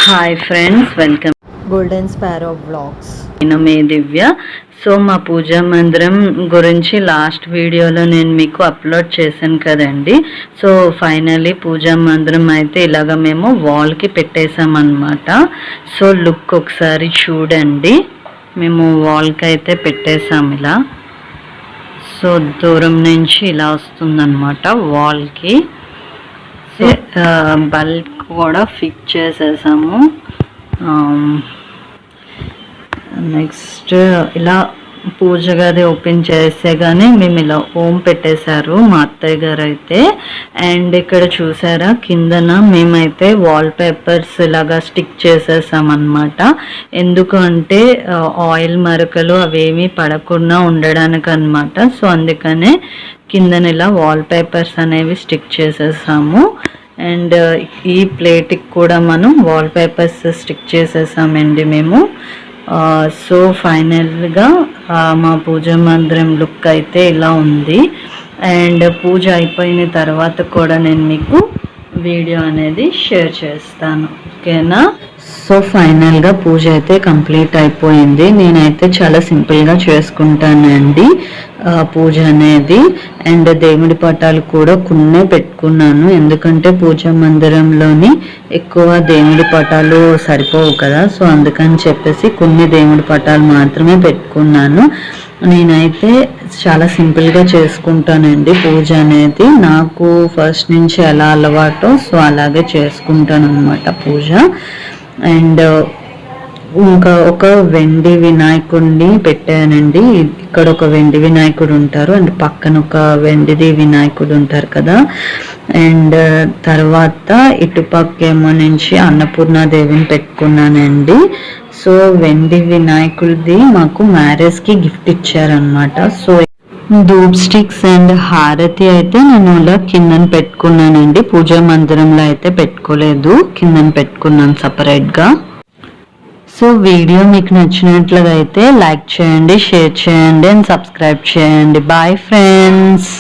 Hi friends, welcome golden sparrow vlogs. నేను మీ దివ్య. So మా పూజా మందిరం గురించి లాస్ట్ వీడియోలో నేను మీకు అప్లోడ్ చేశాను కదండి. సో ఫైనల్లీ పూజా మందిరం అయితే ఇలాగ మేము వాల్కి పెట్టేసామన్నమాట. సో లుక్ ఒకసారి చూడండి. మేము వాల్కి అయితే పెట్టేసాం ఇలా. సో దూరం నుంచి ఇలా వస్తుందన్నమాట వాల్కి. బల్బ్ కూడా ఫిక్స్ చేసేసాము. నెక్స్ట్ ఇలా పూజ గది ఓపెన్ చేస్తే కానీ మేము ఇలా ఓం పెట్టేశారు మా అత్తయ్య గారు అయితే. అండ్ ఇక్కడ చూసారా కిందన మేమైతే వాల్ పేపర్స్ ఇలాగా స్టిక్ చేసేసామన్నమాట. ఎందుకు అంటే ఆయిల్ మరకలు అవేమీ పడకుండా ఉండడానికి అన్నమాట. సో అందుకనే కిందన ఇలా వాల్ పేపర్స్ అనేవి స్టిక్ చేసేసాము. అండ్ ఈ ప్లేట్కి కూడా మనం వాల్ పేపర్స్ స్టిక్ చేసేసామండి మేము. సో ఫైనల్గా మా పూజ మందిరం లుక్ అయితే ఇలా ఉంది. అండ్ పూజ అయిపోయిన తర్వాత కూడా నేను మీకు వీడియో అనేది షేర్ చేస్తాను, ఓకేనా? సో ఫైనల్గా పూజ అయితే కంప్లీట్ అయిపోయింది. నేనైతే చాలా సింపుల్గా చేసుకుంటానండి పూజ అనేది. అండ్ దేవుడి పటాలు కూడా కొన్నే పెట్టుకున్నాను, ఎందుకంటే పూజా మందిరంలోని ఎక్కువ దేవుడి పటాలు సరిపోవు కదా. సో అందుకని చెప్పేసి కొన్ని దేవుడి పటాలు మాత్రమే పెట్టుకున్నాను. నేనైతే చాలా సింపుల్గా చేసుకుంటానండి పూజ అనేది. నాకు ఫస్ట్ నుంచి ఎలా అలవాటో సో అలాగే చేసుకుంటాను అన్నమాట పూజ. అండ్ ఇంకా ఒక వెండి వినాయకుడిని పెట్టానండి. ఇక్కడ ఒక వెండి వినాయకుడు ఉంటారు అండ్ పక్కన ఒక వెండిది వినాయకుడు ఉంటారు కదా. అండ్ తర్వాత ఇటుపక్కేమో నుంచి అన్నపూర్ణాదేవిని పెట్టుకున్నానండి. సో వెండి వినాయకుడిది మాకు మ్యారేజ్కి గిఫ్ట్ ఇచ్చారనమాట. సో ధూప్ స్టిక్స్ అండ్ హారతి అయితే నేను ఇలా కిందన పెట్టుకున్నానండి. పూజా మందిరంలో అయితే పెట్టుకోలేదు, కిందన పెట్టుకున్నాను సపరేట్గా. సో వీడియో మీకు నచ్చినట్లుగా అయితే లైక్ చేయండి, షేర్ చేయండి అండ్ సబ్స్క్రైబ్ చేయండి. Bye friends.